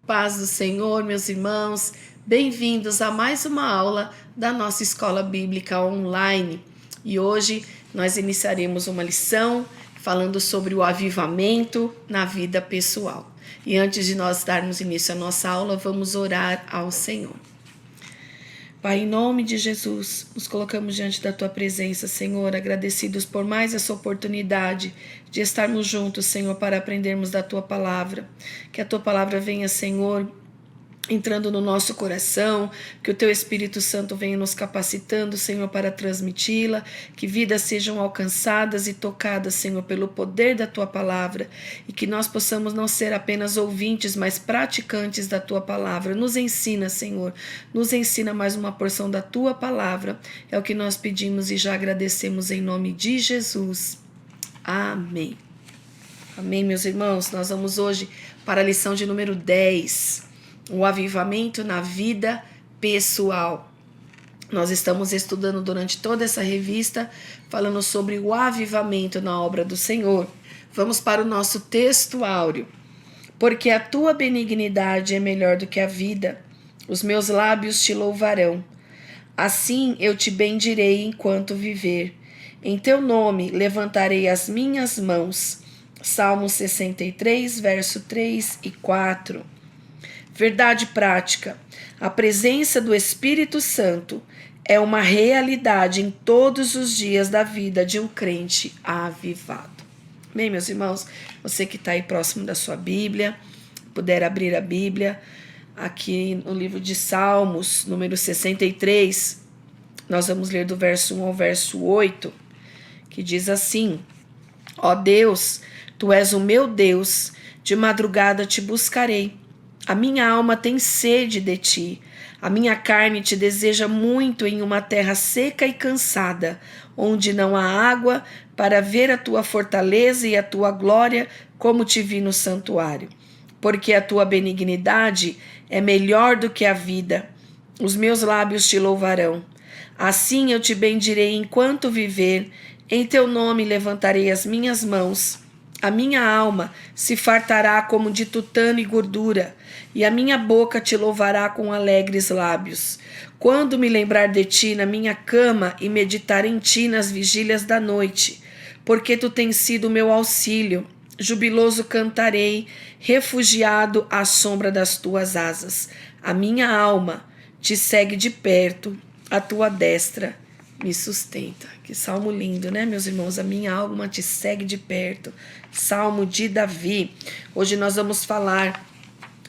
Paz do Senhor, meus irmãos, bem-vindos a mais uma aula da nossa Escola Bíblica Online. E hoje nós iniciaremos uma lição falando sobre o avivamento na vida pessoal. E antes de nós darmos início à nossa aula, vamos orar ao Senhor. Pai, em nome de Jesus, nos colocamos diante da Tua presença, Senhor, agradecidos por mais essa oportunidade de estarmos juntos, Senhor, para aprendermos da Tua palavra. Que a Tua palavra venha, Senhor, entrando no nosso coração, que o Teu Espírito Santo venha nos capacitando, Senhor, para transmiti-la, que vidas sejam alcançadas e tocadas, Senhor, pelo poder da Tua palavra, e que nós possamos não ser apenas ouvintes, mas praticantes da Tua palavra. Nos ensina, Senhor, nos ensina mais uma porção da Tua palavra, é o que nós pedimos e já agradecemos em nome de Jesus. Amém. Amém, meus irmãos. Nós vamos hoje para a lição de número 10. O avivamento na vida pessoal. Nós estamos estudando durante toda essa revista, falando sobre o avivamento na obra do Senhor. Vamos para o nosso texto áureo. Porque a tua benignidade é melhor do que a vida, os meus lábios te louvarão. Assim eu te bendirei enquanto viver. Em teu nome levantarei as minhas mãos. Salmo 63, verso 3 e 4. Verdade prática. A presença do Espírito Santo é uma realidade em todos os dias da vida de um crente avivado. Bem, meus irmãos, você que está aí próximo da sua Bíblia, puder abrir a Bíblia, aqui no livro de Salmos, número 63, nós vamos ler do verso 1 ao verso 8, que diz assim: Ó Deus, Tu és o meu Deus, de madrugada te buscarei. A minha alma tem sede de ti, a minha carne te deseja muito em uma terra seca e cansada, onde não há água, para ver a tua fortaleza e a tua glória, como te vi no santuário. Porque a tua benignidade é melhor do que a vida, os meus lábios te louvarão. Assim eu te bendirei enquanto viver, em teu nome levantarei as minhas mãos. A minha alma se fartará como de tutano e gordura, e a minha boca te louvará com alegres lábios. Quando me lembrar de ti na minha cama e meditar em ti nas vigílias da noite, porque tu tens sido meu auxílio, jubiloso cantarei, refugiado à sombra das tuas asas. A minha alma te segue de perto, a tua destra me sustenta. Que salmo lindo, né, meus irmãos? A minha alma te segue de perto. Salmo de Davi. Hoje nós vamos falar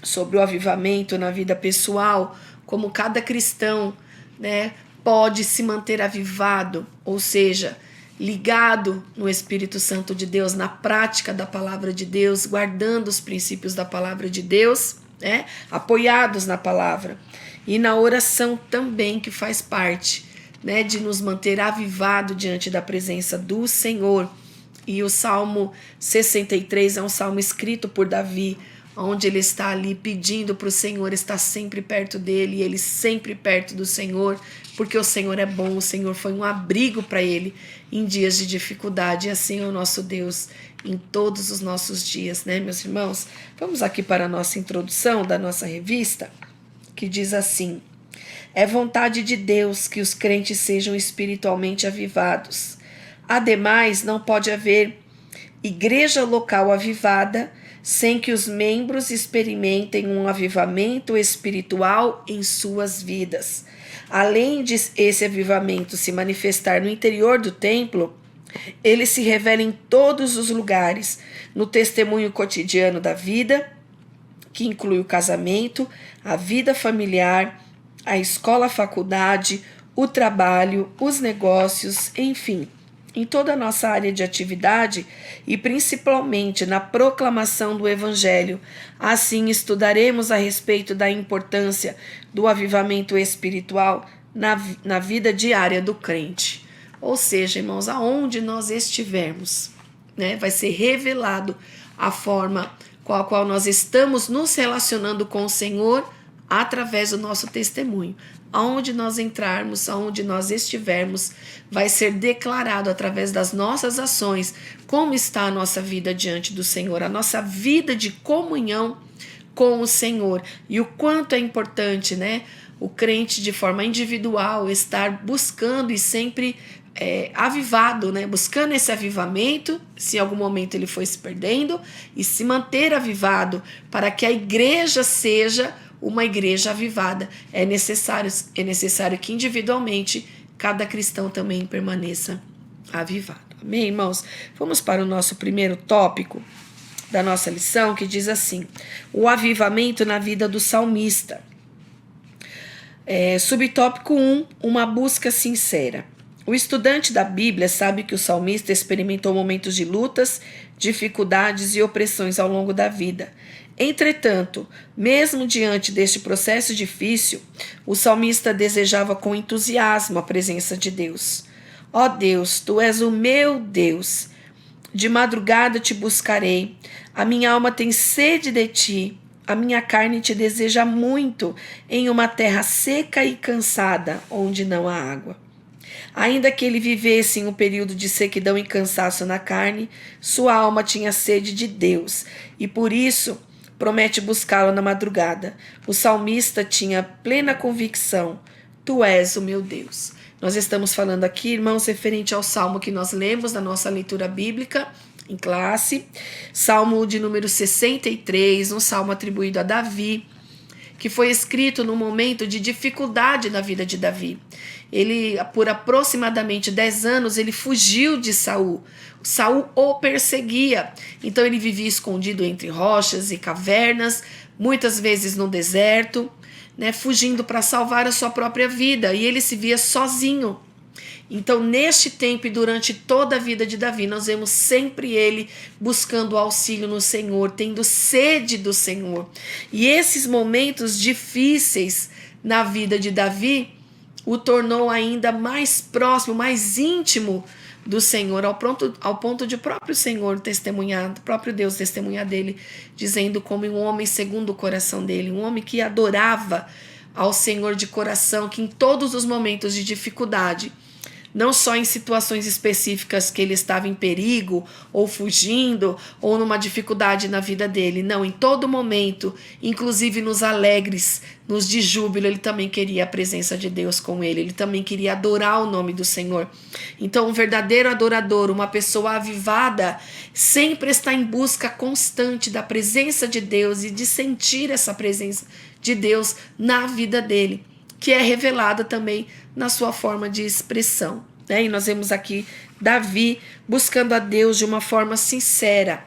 sobre o avivamento na vida pessoal, como cada cristão, né, pode se manter avivado, ou seja, ligado no Espírito Santo de Deus, na prática da palavra de Deus, guardando os princípios da palavra de Deus, né, apoiados na palavra, e na oração também, que faz parte, né, de nos manter avivado diante da presença do Senhor. E o Salmo 63 é um salmo escrito por Davi, onde ele está ali pedindo para o Senhor estar sempre perto dele, e ele sempre perto do Senhor, porque o Senhor é bom, o Senhor foi um abrigo para ele em dias de dificuldade, e assim é o nosso Deus em todos os nossos dias, né, meus irmãos? Vamos aqui para a nossa introdução da nossa revista, que diz assim: é vontade de Deus que os crentes sejam espiritualmente avivados. Ademais, não pode haver igreja local avivada sem que os membros experimentem um avivamento espiritual em suas vidas. Além de esse avivamento se manifestar no interior do templo, ele se revela em todos os lugares, no testemunho cotidiano da vida, que inclui o casamento, a vida familiar, a escola, a faculdade, o trabalho, os negócios, enfim, em toda a nossa área de atividade e principalmente na proclamação do Evangelho. Assim, estudaremos a respeito da importância do avivamento espiritual na vida diária do crente. Ou seja, irmãos, aonde nós estivermos, né, vai ser revelado a forma com a qual nós estamos nos relacionando com o Senhor através do nosso testemunho. Aonde nós entrarmos, aonde nós estivermos, vai ser declarado através das nossas ações como está a nossa vida diante do Senhor, a nossa vida de comunhão com o Senhor. E o quanto é importante, né? O crente, de forma individual, estar buscando e sempre avivado, né? Buscando esse avivamento, se em algum momento ele foi se perdendo, e se manter avivado para que a igreja seja uma igreja avivada. É necessário que individualmente cada cristão também permaneça avivado. Amém, irmãos? Vamos para o nosso primeiro tópico da nossa lição, que diz assim: o avivamento na vida do salmista. Subtópico 1, uma busca sincera. O estudante da Bíblia sabe que o salmista experimentou momentos de lutas, dificuldades e opressões ao longo da vida. Entretanto, mesmo diante deste processo difícil, o salmista desejava com entusiasmo a presença de Deus. Ó Deus, Tu és o meu Deus. De madrugada te buscarei. A minha alma tem sede de Ti. A minha carne te deseja muito em uma terra seca e cansada, onde não há água. Ainda que ele vivesse em um período de sequidão e cansaço na carne, sua alma tinha sede de Deus, e por isso promete buscá-lo na madrugada. O salmista tinha plena convicção: Tu és o meu Deus. Nós estamos falando aqui, irmãos, referente ao salmo que nós lemos na nossa leitura bíblica em classe, salmo de número 63, um salmo atribuído a Davi, que foi escrito num momento de dificuldade na vida de Davi. Ele, por aproximadamente 10 anos, ele fugiu de Saul. Saul o perseguia. Então ele vivia escondido entre rochas e cavernas, muitas vezes no deserto, né, fugindo para salvar a sua própria vida. E ele se via sozinho. Então, neste tempo e durante toda a vida de Davi, nós vemos sempre ele buscando auxílio no Senhor, tendo sede do Senhor. E esses momentos difíceis na vida de Davi o tornou ainda mais próximo, mais íntimo do Senhor, ao ponto de o próprio Senhor testemunhar, o próprio Deus testemunhar dele, dizendo como um homem segundo o coração dele, um homem que adorava ao Senhor de coração, que em todos os momentos de dificuldade, não só em situações específicas que ele estava em perigo, ou fugindo, ou numa dificuldade na vida dele. Não, em todo momento, inclusive nos alegres, nos de júbilo, ele também queria a presença de Deus com ele. Ele também queria adorar o nome do Senhor. Então, um verdadeiro adorador, uma pessoa avivada, sempre está em busca constante da presença de Deus e de sentir essa presença de Deus na vida dele, que é revelada também na sua forma de expressão. Né? E nós vemos aqui Davi buscando a Deus de uma forma sincera.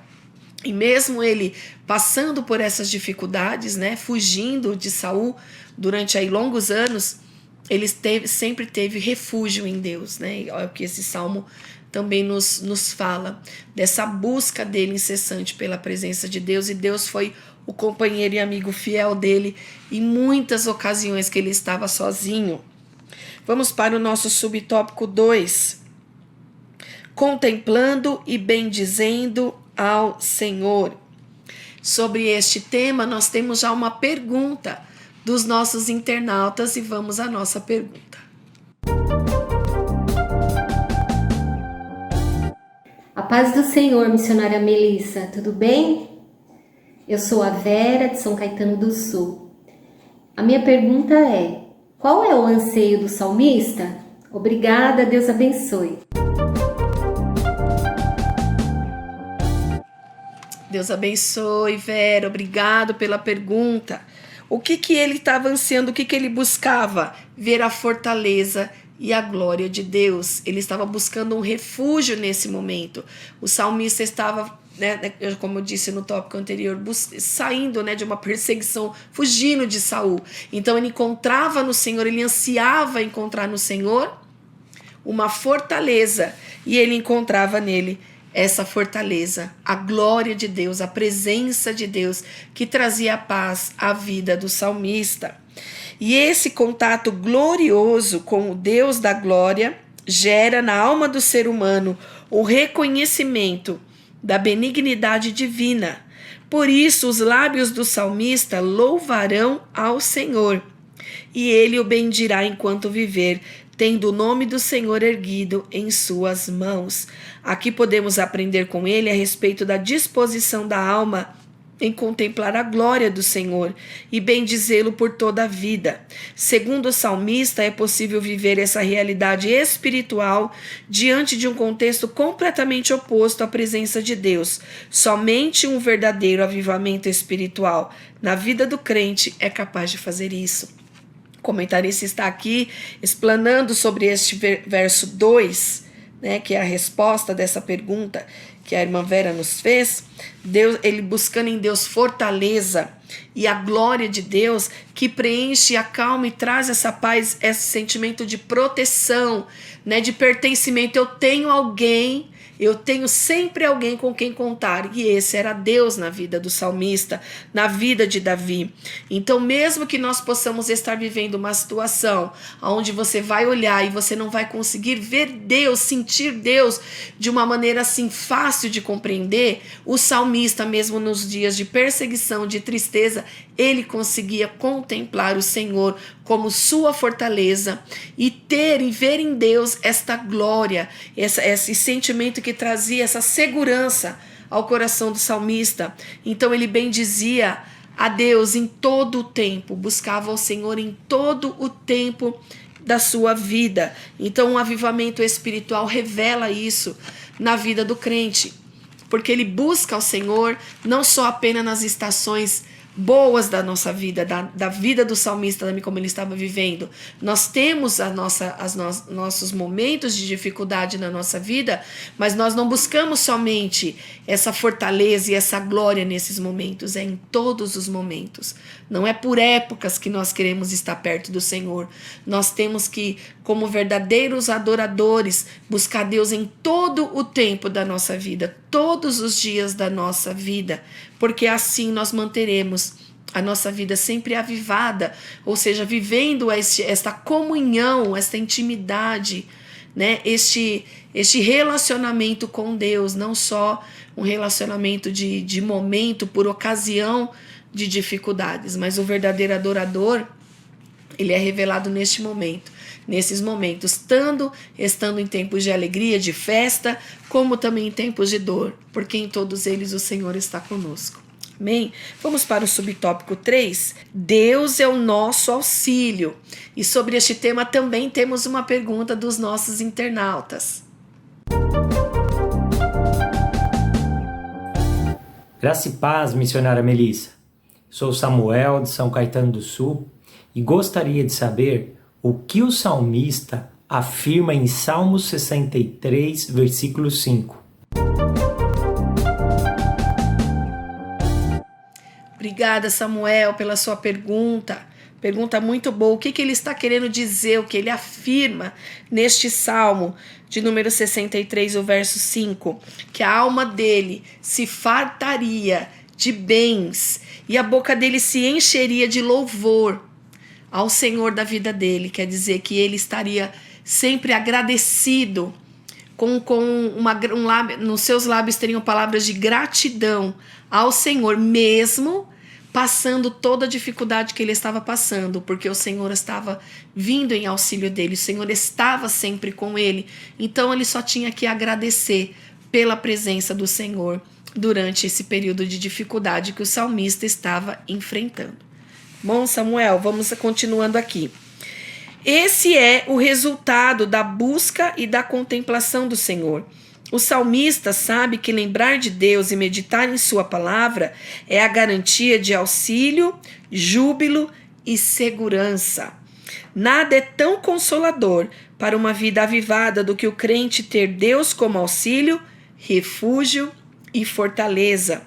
E mesmo ele passando por essas dificuldades, né, fugindo de Saul durante aí longos anos, ele sempre teve refúgio em Deus. Né? É o que esse salmo também nos fala, dessa busca dele incessante pela presença de Deus. E Deus foi o companheiro e amigo fiel dele em muitas ocasiões que ele estava sozinho. Vamos para o nosso subtópico 2. Contemplando e bendizendo ao Senhor. Sobre este tema, nós temos já uma pergunta dos nossos internautas e vamos à nossa pergunta. A paz do Senhor, missionária Melissa, tudo bem? Eu sou a Vera, de São Caetano do Sul. A minha pergunta é: qual é o anseio do salmista? Obrigada, Deus abençoe. Deus abençoe, Vera, obrigado pela pergunta. O que ele estava ansiando, o que ele buscava? Ver a fortaleza e a glória de Deus. Ele estava buscando um refúgio nesse momento. O salmista estava, né, como eu disse no tópico anterior, saindo, né, de uma perseguição, fugindo de Saul. Então ele encontrava no Senhor, ele ansiava encontrar no Senhor uma fortaleza, e ele encontrava nele essa fortaleza, a glória de Deus, a presença de Deus, que trazia paz à vida do salmista. E esse contato glorioso com o Deus da glória gera na alma do ser humano o reconhecimento da benignidade divina. Por isso, os lábios do salmista louvarão ao Senhor, e ele o bendirá enquanto viver, tendo o nome do Senhor erguido em suas mãos. Aqui podemos aprender com ele a respeito da disposição da alma em contemplar a glória do Senhor e bendizê-lo por toda a vida. Segundo o salmista, é possível viver essa realidade espiritual diante de um contexto completamente oposto à presença de Deus. Somente um verdadeiro avivamento espiritual na vida do crente é capaz de fazer isso. O comentarista está aqui explanando sobre este verso 2, né, que é a resposta dessa pergunta que a irmã Vera nos fez. Deus, ele buscando em Deus fortaleza e a glória de Deus que preenche, acalma e traz essa paz, esse sentimento de proteção, né, de pertencimento. Eu tenho sempre alguém com quem contar. E esse era Deus na vida do salmista, na vida de Davi. Então, mesmo que nós possamos estar vivendo uma situação onde você vai olhar e você não vai conseguir ver Deus, sentir Deus de uma maneira assim fácil de compreender, o salmista, mesmo nos dias de perseguição, de tristeza, ele conseguia contemplar o Senhor como sua fortaleza e ter e ver em Deus esta glória, esse sentimento que trazia essa segurança ao coração do salmista. Então ele bendizia a Deus em todo o tempo, buscava o Senhor em todo o tempo da sua vida. Então o avivamento espiritual revela isso na vida do crente, porque ele busca o Senhor não só apenas nas estações boas da nossa vida, da vida do salmista, como ele estava vivendo. Nós temos nossos momentos de dificuldade na nossa vida, mas nós não buscamos somente essa fortaleza e essa glória nesses momentos, é em todos os momentos. Não é por épocas que nós queremos estar perto do Senhor. Nós temos que, como verdadeiros adoradores, buscar Deus em todo o tempo da nossa vida, todos os dias da nossa vida, porque assim nós manteremos a nossa vida sempre avivada, ou seja, vivendo esta comunhão, esta intimidade, né? Este relacionamento com Deus, não só um relacionamento de momento, por ocasião de dificuldades, mas o verdadeiro adorador, ele é revelado neste momento, nesses momentos, estando em tempos de alegria, de festa, como também em tempos de dor, porque em todos eles o Senhor está conosco. Amém? Vamos para o subtópico 3. Deus é o nosso auxílio. E sobre este tema também temos uma pergunta dos nossos internautas. Graça e paz, missionária Melissa. Sou Samuel de São Caetano do Sul e gostaria de saber o que o salmista afirma em Salmos 63, versículo 5. Obrigada, Samuel, pela sua pergunta. Pergunta muito boa. O que ele está querendo dizer, o que ele afirma neste Salmo de número 63, o verso 5? Que a alma dele se fartaria de bens e a boca dele se encheria de louvor ao Senhor da vida dele. Quer dizer que ele estaria sempre agradecido, nos seus lábios teriam palavras de gratidão ao Senhor, mesmo passando toda a dificuldade que ele estava passando, porque o Senhor estava vindo em auxílio dele, o Senhor estava sempre com ele. Então ele só tinha que agradecer pela presença do Senhor durante esse período de dificuldade que o salmista estava enfrentando. Bom, Samuel, vamos continuando aqui. Esse é o resultado da busca e da contemplação do Senhor. O salmista sabe que lembrar de Deus e meditar em sua palavra é a garantia de auxílio, júbilo e segurança. Nada é tão consolador para uma vida avivada do que o crente ter Deus como auxílio, refúgio e fortaleza.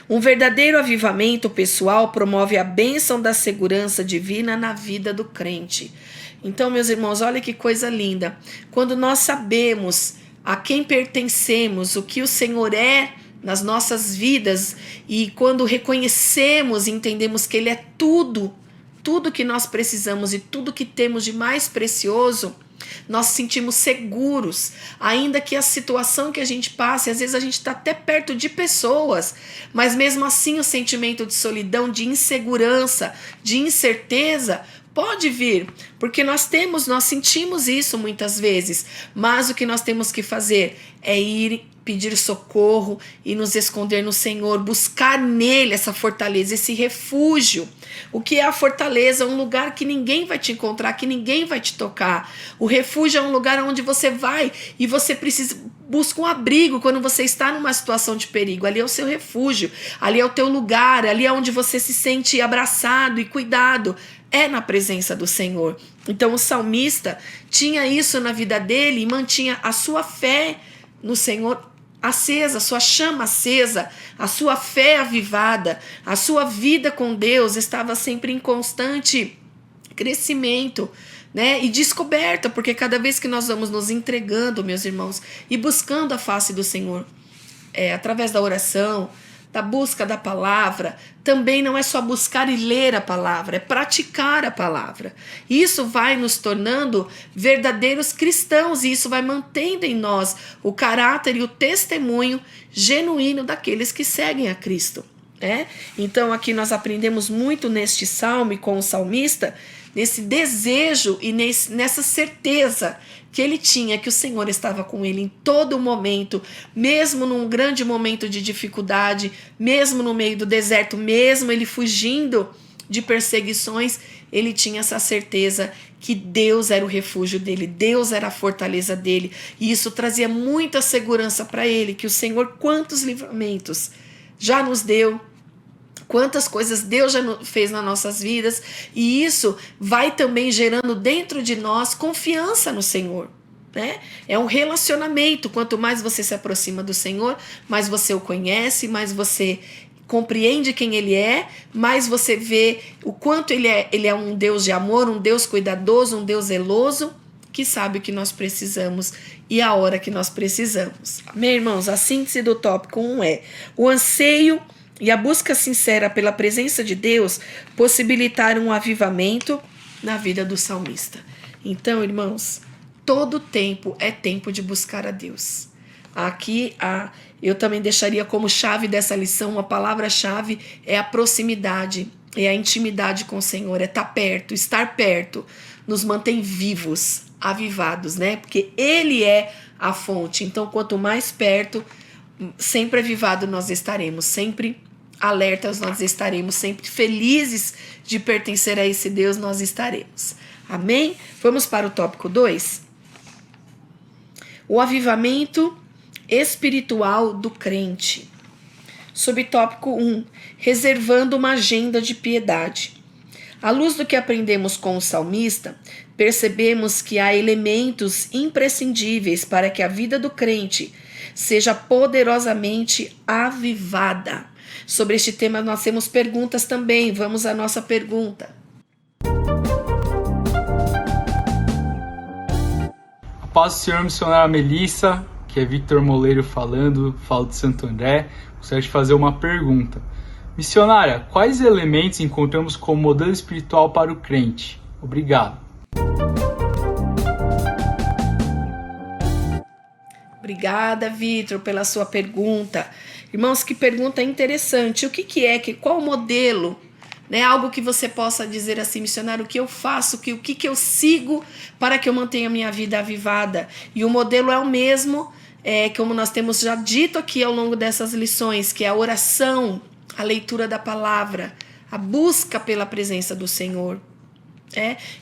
Um verdadeiro avivamento pessoal promove a bênção da segurança divina na vida do crente. Então, meus irmãos, olha que coisa linda. Quando nós sabemos a quem pertencemos, o que o Senhor é nas nossas vidas, e quando reconhecemos e entendemos que Ele é tudo que nós precisamos e tudo que temos de mais precioso, nós sentimos seguros, ainda que a situação que a gente passe, às vezes a gente está até perto de pessoas, mas mesmo assim o sentimento de solidão, de insegurança, de incerteza, pode vir, porque nós sentimos isso muitas vezes, mas o que nós temos que fazer é ir pedir socorro e nos esconder no Senhor, buscar nele essa fortaleza, esse refúgio. O que é a fortaleza? Um lugar que ninguém vai te encontrar, que ninguém vai te tocar. O refúgio é um lugar onde você vai e você busca um abrigo quando você está numa situação de perigo. Ali é o seu refúgio, ali é o teu lugar, ali é onde você se sente abraçado e cuidado. É na presença do Senhor. Então o salmista tinha isso na vida dele e mantinha a sua fé no Senhor acesa, a sua chama acesa, a sua fé avivada, a sua vida com Deus estava sempre em constante crescimento, né? E descoberta, porque cada vez que nós vamos nos entregando, meus irmãos, e buscando a face do Senhor, através da oração, da busca da palavra, também não é só buscar e ler a palavra, é praticar a palavra. Isso vai nos tornando verdadeiros cristãos e isso vai mantendo em nós o caráter e o testemunho genuíno daqueles que seguem a Cristo. Então aqui nós aprendemos muito neste salmo e com o salmista, nesse desejo e nessa certeza que ele tinha que o Senhor estava com ele em todo momento, mesmo num grande momento de dificuldade, mesmo no meio do deserto, mesmo ele fugindo de perseguições, ele tinha essa certeza que Deus era o refúgio dele, Deus era a fortaleza dele, e isso trazia muita segurança para ele, que o Senhor, quantos livramentos já nos deu, quantas coisas Deus já fez nas nossas vidas, e isso vai também gerando dentro de nós confiança no Senhor, né? É um relacionamento, quanto mais você se aproxima do Senhor, mais você o conhece, mais você compreende quem Ele é, mais você vê o quanto Ele é um Deus de amor, um Deus cuidadoso, um Deus zeloso, que sabe o que nós precisamos e a hora que nós precisamos. Amém, irmãos? A síntese do tópico 1 é: o anseio e a busca sincera pela presença de Deus possibilitaram um avivamento na vida do salmista. Então, irmãos, todo tempo é tempo de buscar a Deus. Aqui, eu também deixaria como chave dessa lição, uma palavra-chave é a proximidade, é a intimidade com o Senhor, é estar perto, nos mantém vivos, avivados, né? Porque Ele é a fonte. Então, quanto mais perto, sempre avivado nós estaremos, sempre alertas nós estaremos, sempre felizes de pertencer a esse Deus nós estaremos. Amém? Vamos para o tópico 2. O avivamento espiritual do crente. Subtópico 1. Reservando uma agenda de piedade. À luz do que aprendemos com o salmista, percebemos que há elementos imprescindíveis para que a vida do crente seja poderosamente avivada. Sobre este tema nós temos perguntas também. Vamos à nossa pergunta. A paz do Senhor, missionária Melissa, que é Victor Moleiro falando, falo de Santo André. Gostaria de fazer uma pergunta. Missionária, quais elementos encontramos como modelo espiritual para o crente? Obrigado. Obrigada, Victor, pela sua pergunta. Irmãos, que pergunta interessante. Qual o modelo? Né? Algo que você possa dizer assim, missionário, o que eu faço, o que eu sigo para que eu mantenha a minha vida avivada? E o modelo é o mesmo, como nós temos já dito aqui ao longo dessas lições, que é a oração, a leitura da palavra, a busca pela presença do Senhor.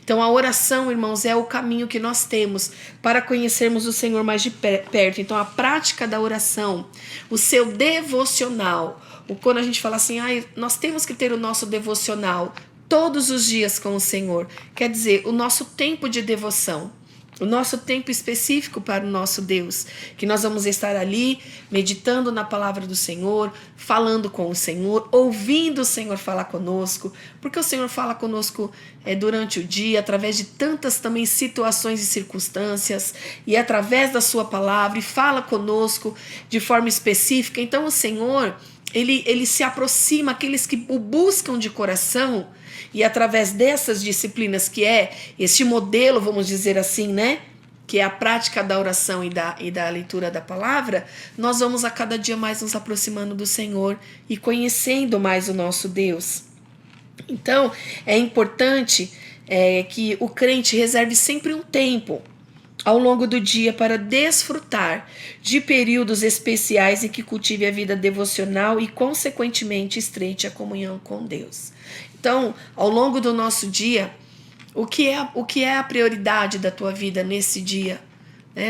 Então a oração, irmãos, é o caminho que nós temos para conhecermos o Senhor mais de perto. Então a prática da oração, o seu devocional, quando a gente fala assim, nós temos que ter o nosso devocional todos os dias com o Senhor, quer dizer, o nosso tempo de devoção, o nosso tempo específico para o nosso Deus, que nós vamos estar ali meditando na palavra do Senhor, falando com o Senhor, ouvindo o Senhor falar conosco, porque o Senhor fala conosco durante o dia, através de tantas também situações e circunstâncias, e através da sua palavra, e fala conosco de forma específica. Então o Senhor, ele se aproxima àqueles que o buscam de coração, e através dessas disciplinas, que é este modelo, vamos dizer assim, né? Que é a prática da oração e da leitura da palavra, nós vamos a cada dia mais nos aproximando do Senhor e conhecendo mais o nosso Deus. Então, é importante que o crente reserve sempre um tempo ao longo do dia para desfrutar de períodos especiais em que cultive a vida devocional e, consequentemente, estreite a comunhão com Deus. Então, ao longo do nosso dia, o que é a prioridade da tua vida nesse dia?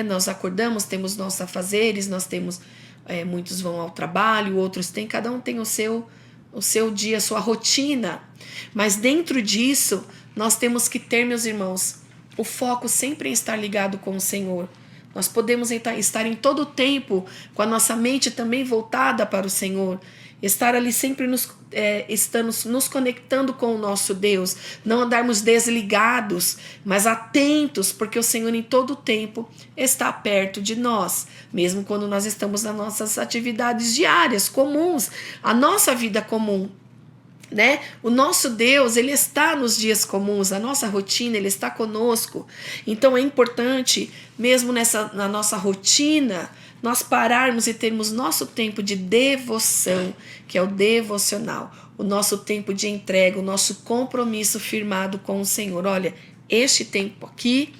Nós acordamos, temos nossos afazeres, nós temos, muitos vão ao trabalho, outros têm, cada um tem o seu dia, a sua rotina. Mas dentro disso, nós temos que ter, meus irmãos, o foco sempre em estar ligado com o Senhor. Nós podemos estar em todo o tempo com a nossa mente também voltada para o Senhor. Estar ali sempre nos conectando com o nosso Deus. Não andarmos desligados, mas atentos, porque o Senhor em todo o tempo está perto de nós. Mesmo quando nós estamos nas nossas atividades diárias, comuns, a nossa vida comum. O nosso Deus, ele está nos dias comuns, a nossa rotina, ele está conosco. Então é importante, mesmo na nossa rotina, nós pararmos e termos nosso tempo de devoção, que é o devocional, o nosso tempo de entrega, o nosso compromisso firmado com o Senhor. Olha, este tempo aqui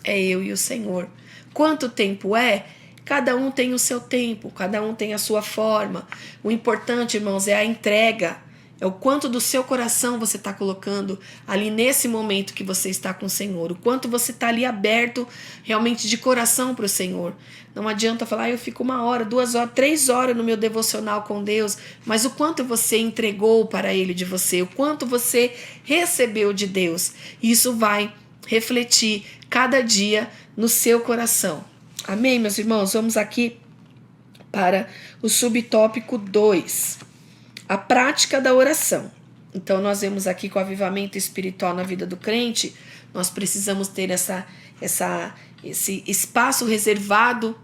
é eu e o Senhor. Quanto tempo é? Cada um tem o seu tempo, cada um tem a sua forma. O importante, irmãos, é a entrega. É o quanto do seu coração você está colocando ali nesse momento que você está com o Senhor. O quanto você está ali aberto realmente de coração para o Senhor. Não adianta falar, eu fico 1 hora, 2 horas, 3 horas no meu devocional com Deus. Mas o quanto você entregou para Ele de você. O quanto você recebeu de Deus. Isso vai refletir cada dia no seu coração. Amém, meus irmãos? Vamos aqui para o subtópico 2. A prática da oração. Então nós vemos aqui que o avivamento espiritual na vida do crente, nós precisamos ter esse espaço reservado,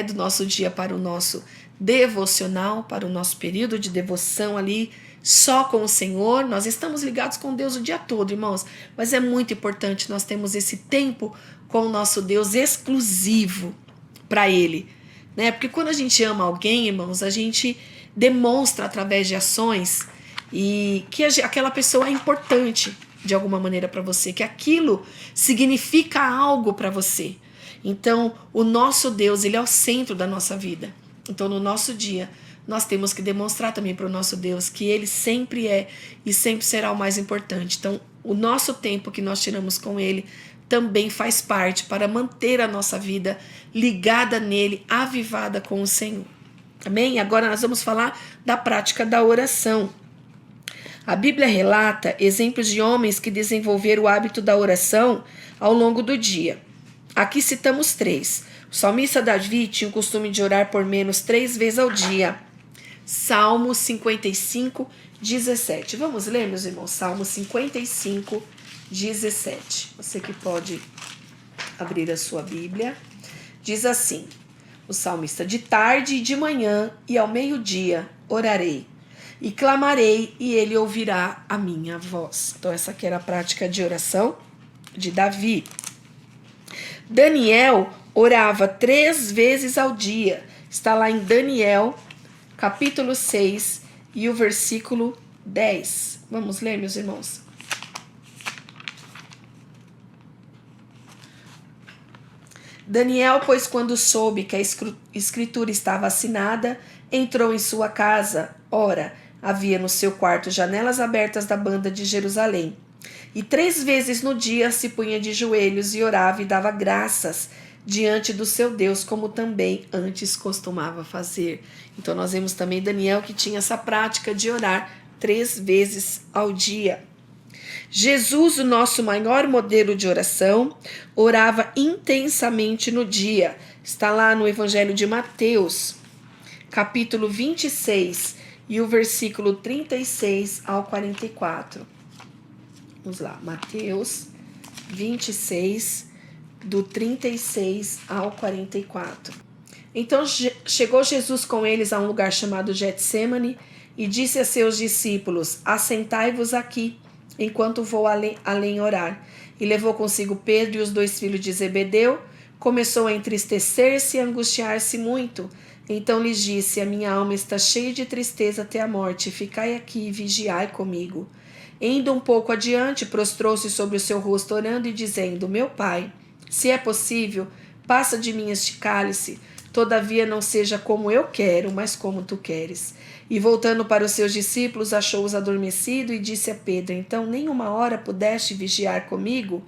do nosso dia para o nosso devocional, para o nosso período de devoção ali, só com o Senhor. Nós estamos ligados com Deus o dia todo, irmãos, mas é muito importante nós termos esse tempo com o nosso Deus exclusivo para Ele, Porque quando a gente ama alguém, irmãos, a gente demonstra através de ações e que aquela pessoa é importante de alguma maneira para você, que aquilo significa algo para você. Então, o nosso Deus, ele é o centro da nossa vida. Então, no nosso dia, nós temos que demonstrar também para o nosso Deus que ele sempre é e sempre será o mais importante. Então, o nosso tempo que nós tiramos com ele também faz parte para manter a nossa vida ligada nele, avivada com o Senhor. Amém? Agora nós vamos falar da prática da oração. A Bíblia relata exemplos de homens que desenvolveram o hábito da oração ao longo do dia. Aqui citamos 3. O salmista Davi tinha o costume de orar por menos 3 vezes ao dia. Salmo 55, 17. Vamos ler, meus irmãos? Salmo 55, 17. Você que pode abrir a sua Bíblia. Diz assim: o salmista: de tarde e de manhã e ao meio-dia orarei e clamarei e ele ouvirá a minha voz. Então essa aqui era a prática de oração de Davi. Daniel orava 3 vezes ao dia. Está lá em Daniel, capítulo 6 e o versículo 10. Vamos ler, meus irmãos? Daniel, pois, quando soube que a escritura estava assinada, entrou em sua casa. Ora, havia no seu quarto janelas abertas da banda de Jerusalém. E 3 vezes no dia se punha de joelhos e orava e dava graças diante do seu Deus, como também antes costumava fazer. Então nós vemos também Daniel que tinha essa prática de orar 3 vezes ao dia. Jesus, o nosso maior modelo de oração, orava intensamente no dia. Está lá no Evangelho de Mateus, capítulo 26, e o versículo 36 ao 44. Vamos lá, Mateus 26, do 36 ao 44. Então chegou Jesus com eles a um lugar chamado Getsêmani e disse a seus discípulos: assentai-vos aqui, enquanto vou além orar. E levou consigo Pedro e os 2 filhos de Zebedeu. Começou a entristecer-se e angustiar-se muito. Então lhes disse: a minha alma está cheia de tristeza até a morte. Ficai aqui e vigiai comigo. Indo um pouco adiante, prostrou-se sobre o seu rosto, orando e dizendo: Meu Pai, se é possível, passa de mim este cálice, todavia não seja como eu quero, mas como tu queres. E voltando para os seus discípulos, achou-os adormecidos e disse a Pedro: Então nem uma hora pudeste vigiar comigo?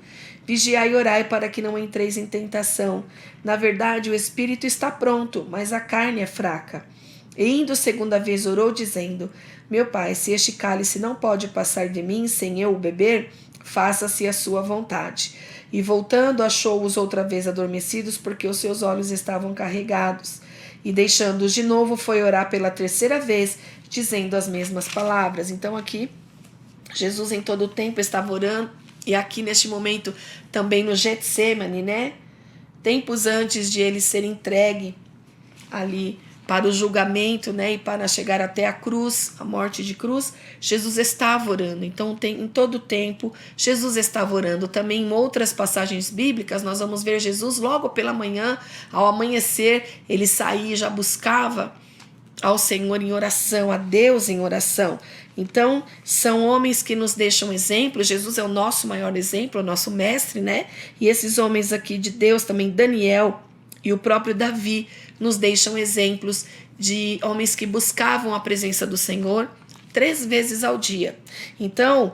Vigiai e orai para que não entreis em tentação. Na verdade, o espírito está pronto, mas a carne é fraca. E indo segunda vez orou, dizendo: Meu Pai, se este cálice não pode passar de mim sem eu o beber, faça-se a sua vontade. E voltando, achou-os outra vez adormecidos, porque os seus olhos estavam carregados. E deixando-os de novo, foi orar pela terceira vez, dizendo as mesmas palavras. Então aqui, Jesus em todo o tempo estava orando, e aqui neste momento também no Getsêmani, né? Tempos antes de ele ser entregue ali para o julgamento, né, e para chegar até a cruz, a morte de cruz, Jesus estava orando. Então, em todo o tempo, Jesus estava orando. Também em outras passagens bíblicas, nós vamos ver Jesus logo pela manhã, ao amanhecer, ele saía e já buscava ao Senhor em oração, a Deus em oração. Então, são homens que nos deixam exemplo. Jesus é o nosso maior exemplo, o nosso mestre, né? E esses homens aqui de Deus, também Daniel e o próprio Davi, nos deixam exemplos de homens que buscavam a presença do Senhor 3 vezes ao dia. Então,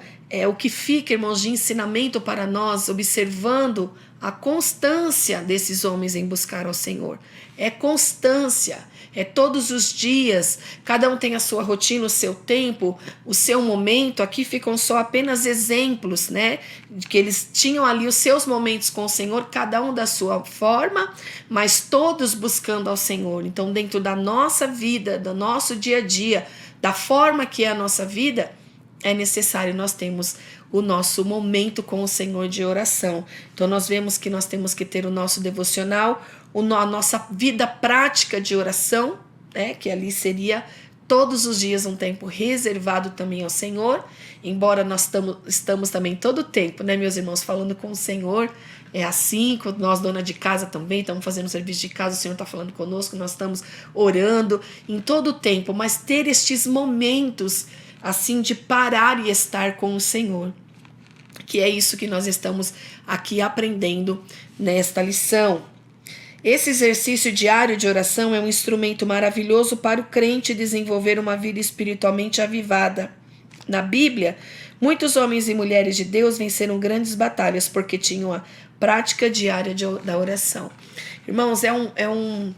o que fica, irmãos, de ensinamento para nós, observando a constância desses homens em buscar ao Senhor. É constância, é todos os dias, cada um tem a sua rotina, o seu tempo, o seu momento. Aqui ficam só apenas exemplos, né? De que eles tinham ali os seus momentos com o Senhor, cada um da sua forma, mas todos buscando ao Senhor. Então, dentro da nossa vida, do nosso dia a dia, da forma que é a nossa vida, é necessário nós termos o nosso momento com o Senhor de oração. Então nós vemos que nós temos que ter o nosso devocional, a nossa vida prática de oração, né, que ali seria todos os dias um tempo reservado também ao Senhor, embora nós estamos também todo o tempo, né, meus irmãos, falando com o Senhor. É assim, quando nós, dona de casa, também estamos fazendo serviço de casa, o Senhor está falando conosco, nós estamos orando em todo o tempo, mas ter estes momentos assim de parar e estar com o Senhor, que é isso que nós estamos aqui aprendendo nesta lição. Esse exercício diário de oração é um instrumento maravilhoso para o crente desenvolver uma vida espiritualmente avivada. Na Bíblia, muitos homens e mulheres de Deus venceram grandes batalhas porque tinham a prática diária da oração. Irmãos, é um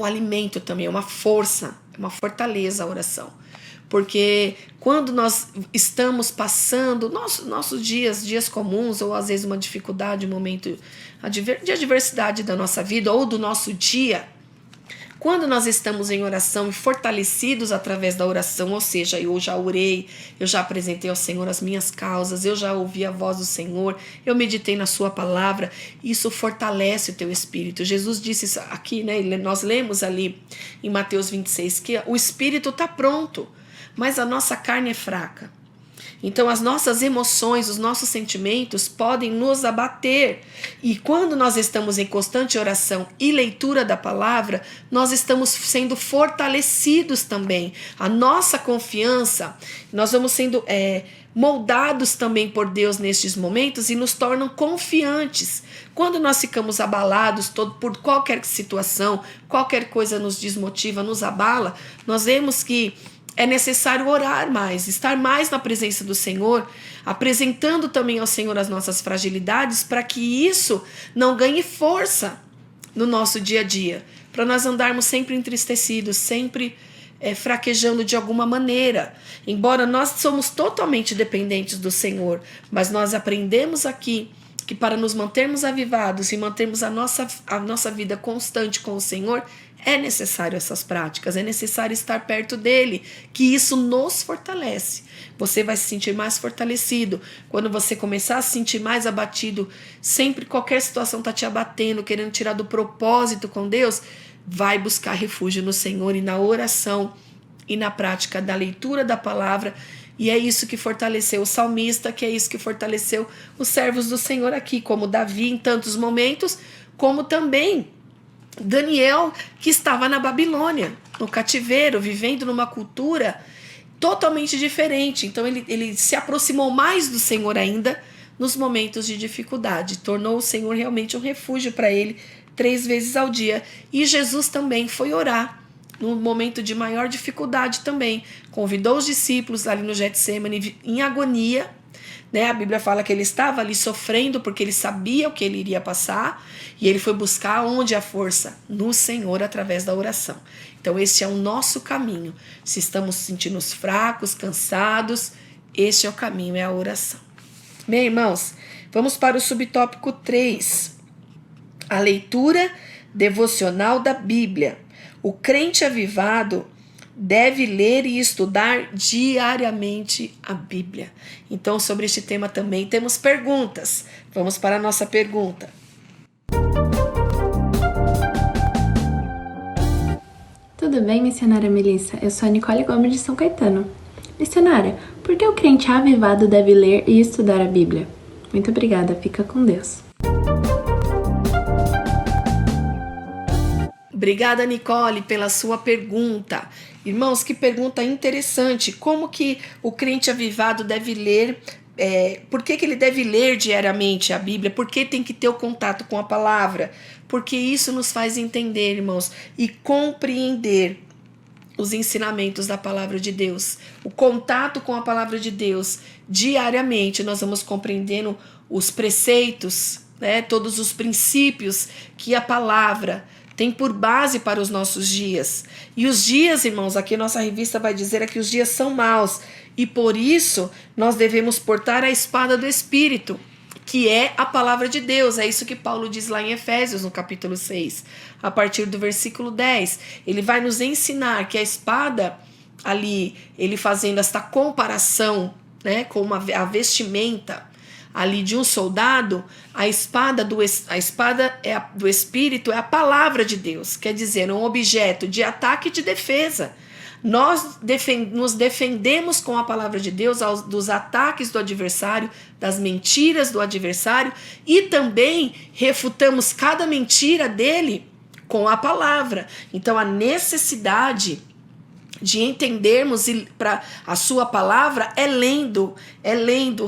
alimento também, é uma força, é uma fortaleza a oração. Porque quando nós estamos passando nossos dias comuns, ou às vezes uma dificuldade, um momento de adversidade da nossa vida ou do nosso dia, quando nós estamos em oração e fortalecidos através da oração, ou seja, eu já orei, eu já apresentei ao Senhor as minhas causas, eu já ouvi a voz do Senhor, eu meditei na sua palavra, isso fortalece o teu espírito. Jesus disse isso aqui, né? Nós lemos ali em Mateus 26 que o espírito está pronto, mas a nossa carne é fraca. Então as nossas emoções, os nossos sentimentos podem nos abater. E quando nós estamos em constante oração e leitura da palavra, nós estamos sendo fortalecidos também. A nossa confiança, nós vamos sendo moldados também por Deus nestes momentos e nos tornam confiantes. Quando nós ficamos abalados por qualquer situação, qualquer coisa nos desmotiva, nos abala, nós vemos que é necessário orar mais, estar mais na presença do Senhor, apresentando também ao Senhor as nossas fragilidades, para que isso não ganhe força no nosso dia a dia, para nós andarmos sempre entristecidos, sempre fraquejando de alguma maneira. Embora nós somos totalmente dependentes do Senhor, mas nós aprendemos aqui que para nos mantermos avivados e mantermos a nossa vida constante com o Senhor, é necessário essas práticas, é necessário estar perto dele, que isso nos fortalece. Você vai se sentir mais fortalecido. Quando você começar a se sentir mais abatido, sempre qualquer situação está te abatendo, querendo tirar do propósito com Deus, vai buscar refúgio no Senhor e na oração e na prática da leitura da palavra. E é isso que fortaleceu o salmista, que é isso que fortaleceu os servos do Senhor aqui, como Davi em tantos momentos, como também Daniel, que estava na Babilônia, no cativeiro, vivendo numa cultura totalmente diferente. Então ele se aproximou mais do Senhor ainda nos momentos de dificuldade. Tornou o Senhor realmente um refúgio para ele 3 vezes ao dia. E Jesus também foi orar no momento de maior dificuldade também. Convidou os discípulos ali no Getsêmani em agonia, né? A Bíblia fala que ele estava ali sofrendo porque ele sabia o que ele iria passar, e ele foi buscar onde a força? No Senhor, através da oração. Então esse é o nosso caminho. Se estamos sentindo fracos, cansados, este é o caminho, é a oração. Bem, irmãos, vamos para o subtópico 3. A leitura devocional da Bíblia. O crente avivado deve ler e estudar diariamente a Bíblia. Então, sobre este tema também temos perguntas. Vamos para a nossa pergunta. Tudo bem, missionária Melissa? Eu sou a Nicole Gomes de São Caetano. Missionária, por que o crente avivado deve ler e estudar a Bíblia? Muito obrigada, fica com Deus. Obrigada, Nicole, pela sua pergunta. Irmãos, que pergunta interessante. Como que o crente avivado deve ler? Por que ele deve ler diariamente a Bíblia? Por que tem que ter o contato com a palavra? Porque isso nos faz entender, irmãos, e compreender os ensinamentos da palavra de Deus. O contato com a palavra de Deus diariamente, nós vamos compreendendo os preceitos, né, todos os princípios que a palavra tem por base para os nossos dias. E os dias, irmãos, aqui nossa revista vai dizer que os dias são maus, e por isso nós devemos portar a espada do Espírito, que é a palavra de Deus. É isso que Paulo diz lá em Efésios, no capítulo 6, a partir do versículo 10. Ele vai nos ensinar que a espada, ali, ele fazendo esta comparação, né, com a vestimenta ali de um soldado, a espada do Espírito é a palavra de Deus, quer dizer, um objeto de ataque e de defesa. Nós nos defendemos com a palavra de Deus dos ataques do adversário, das mentiras do adversário, e também refutamos cada mentira dele com a palavra. Então a necessidade de entendermos para a sua palavra é lendo,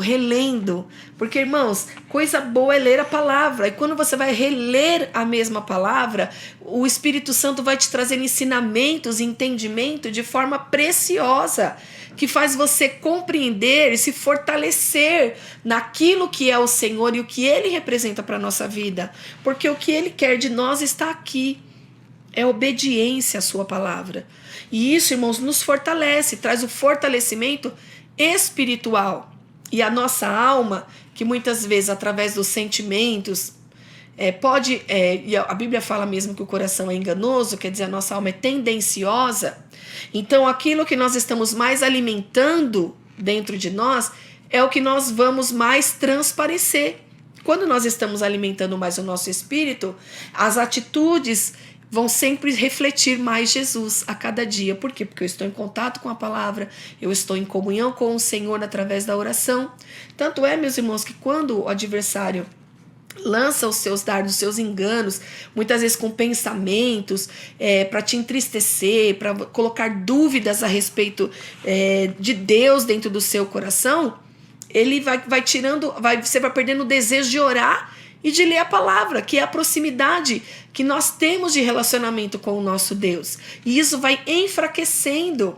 relendo. Porque, irmãos, coisa boa é ler a palavra. E quando você vai reler a mesma palavra, o Espírito Santo vai te trazer ensinamentos e entendimento de forma preciosa, que faz você compreender e se fortalecer naquilo que é o Senhor e o que Ele representa para a nossa vida. Porque o que Ele quer de nós está aqui. É obediência à sua palavra. E isso, irmãos, nos fortalece, traz o fortalecimento espiritual. E a nossa alma, que muitas vezes, através dos sentimentos, e a Bíblia fala mesmo que o coração é enganoso, quer dizer, a nossa alma é tendenciosa. Então, aquilo que nós estamos mais alimentando dentro de nós é o que nós vamos mais transparecer. Quando nós estamos alimentando mais o nosso espírito, as atitudes vão sempre refletir mais Jesus a cada dia. Por quê? Porque eu estou em contato com a palavra, eu estou em comunhão com o Senhor através da oração. Tanto é, meus irmãos, que quando o adversário lança os seus dardos, os seus enganos, muitas vezes com pensamentos, para te entristecer, para colocar dúvidas a respeito de Deus dentro do seu coração, ele vai tirando, você vai perdendo o desejo de orar e de ler a palavra, que é a proximidade que nós temos de relacionamento com o nosso Deus. E isso vai enfraquecendo,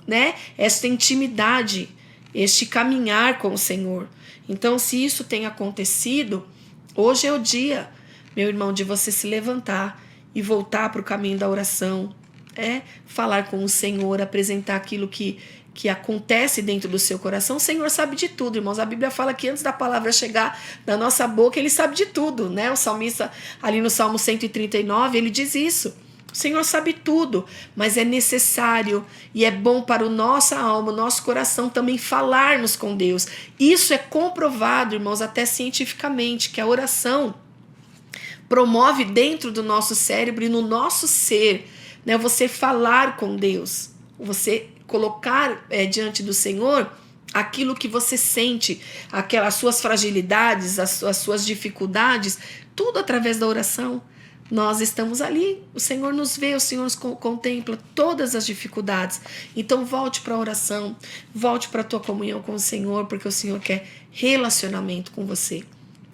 né, esta intimidade, este caminhar com o Senhor. Então, se isso tem acontecido, hoje é o dia, meu irmão, de você se levantar e voltar para o caminho da oração, falar com o Senhor, apresentar aquilo que acontece dentro do seu coração. O Senhor sabe de tudo, irmãos. A Bíblia fala que antes da palavra chegar na nossa boca, Ele sabe de tudo, né? O salmista, ali no Salmo 139, ele diz isso. O Senhor sabe tudo, mas é necessário e é bom para a nossa alma, o nosso coração também falarmos com Deus. Isso é comprovado, irmãos, até cientificamente, que a oração promove dentro do nosso cérebro e no nosso ser, né? Você falar com Deus, você colocar diante do Senhor aquilo que você sente, as suas fragilidades, as suas dificuldades, tudo através da oração. nós estamos ali, o Senhor nos vê, o Senhor nos contempla todas as dificuldades. Então volte para a oração, volte para a tua comunhão com o Senhor, porque o Senhor quer relacionamento com você.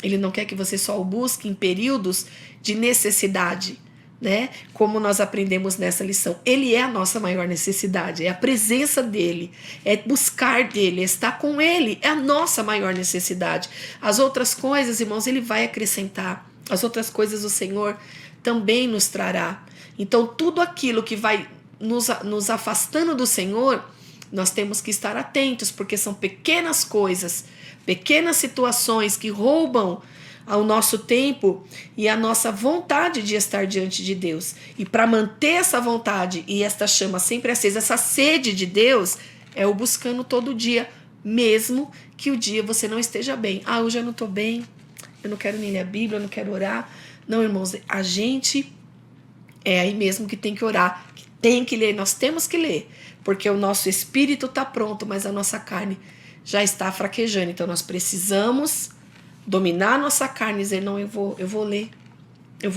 Ele não quer que você só o busque em períodos de necessidade, né? Como nós aprendemos nessa lição. Ele é a nossa maior necessidade, é a presença dele, é buscar dele, é estar com ele, é a nossa maior necessidade. As outras coisas, irmãos, ele vai acrescentar. As outras coisas o Senhor também nos trará. Então, tudo aquilo que vai nos afastando do Senhor, nós temos que estar atentos, porque são pequenas coisas, pequenas situações que roubam ao nosso tempo e a nossa vontade de estar diante de Deus. E para manter essa vontade e esta chama sempre acesa, essa sede de Deus, é o buscando todo dia, mesmo que o dia você não esteja bem. Hoje eu não estou bem, eu não quero nem ler a Bíblia, eu não quero orar. Não, irmãos, a gente é aí mesmo que tem que orar, que tem que ler, nós temos que ler, porque o nosso espírito está pronto, mas a nossa carne já está fraquejando. Então nós precisamos dominar a nossa carne e dizer, não, eu vou ler, eu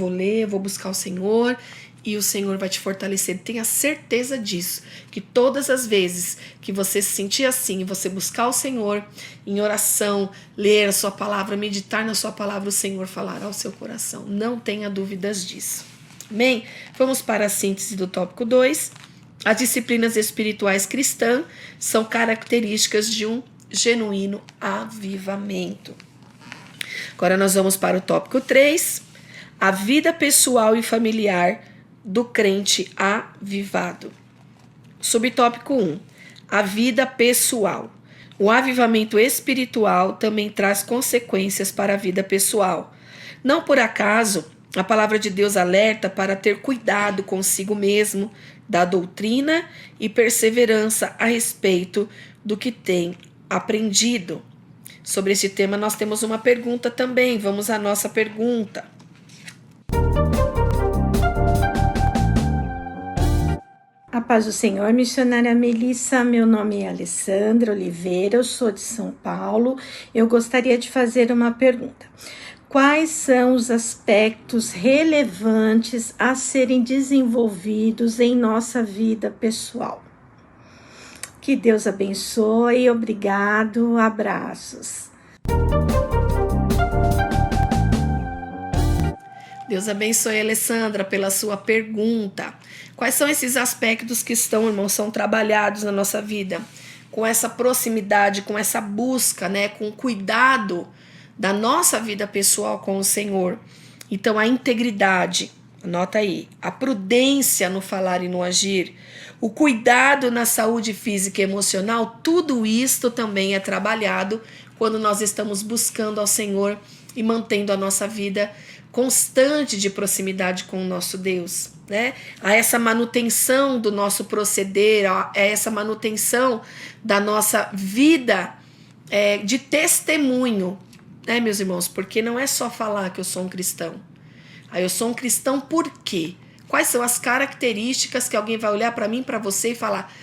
vou buscar o Senhor, e o Senhor vai te fortalecer. Tenha certeza disso, que todas as vezes que você se sentir assim, e você buscar o Senhor em oração, ler a sua palavra, meditar na sua palavra, o Senhor falará ao seu coração. Não tenha dúvidas disso. Amém? Vamos para a síntese do tópico 2. As disciplinas espirituais cristãs são características de um genuíno avivamento. Agora nós vamos para o tópico 3, a vida pessoal e familiar do crente avivado. Subtópico 1, a vida pessoal. O avivamento espiritual também traz consequências para a vida pessoal. Não por acaso, a palavra de Deus alerta para ter cuidado consigo mesmo, da doutrina e perseverança a respeito do que tem aprendido. Sobre esse tema nós temos uma pergunta também. Vamos à nossa pergunta. A paz do Senhor, missionária Melissa, meu nome é Alessandra Oliveira, eu sou de São Paulo. Eu gostaria de fazer uma pergunta. Quais são os aspectos relevantes a serem desenvolvidos em nossa vida pessoal? Que Deus abençoe, obrigado, abraços. Deus abençoe, Alessandra, pela sua pergunta. Quais são esses aspectos que estão, irmãos, são trabalhados na nossa vida? Com essa proximidade, com essa busca, né? Com cuidado da nossa vida pessoal com o Senhor. Então, a integridade, anota aí, a prudência no falar e no agir, o cuidado na saúde física e emocional, tudo isto também é trabalhado quando nós estamos buscando ao Senhor e mantendo a nossa vida constante de proximidade com o nosso Deus, né? A essa manutenção do nosso proceder, a essa manutenção da nossa vida de testemunho, né, meus irmãos? Porque não é só falar que eu sou um cristão. Aí eu sou um cristão por quê? Quais são as características que alguém vai olhar para mim, para você e falar,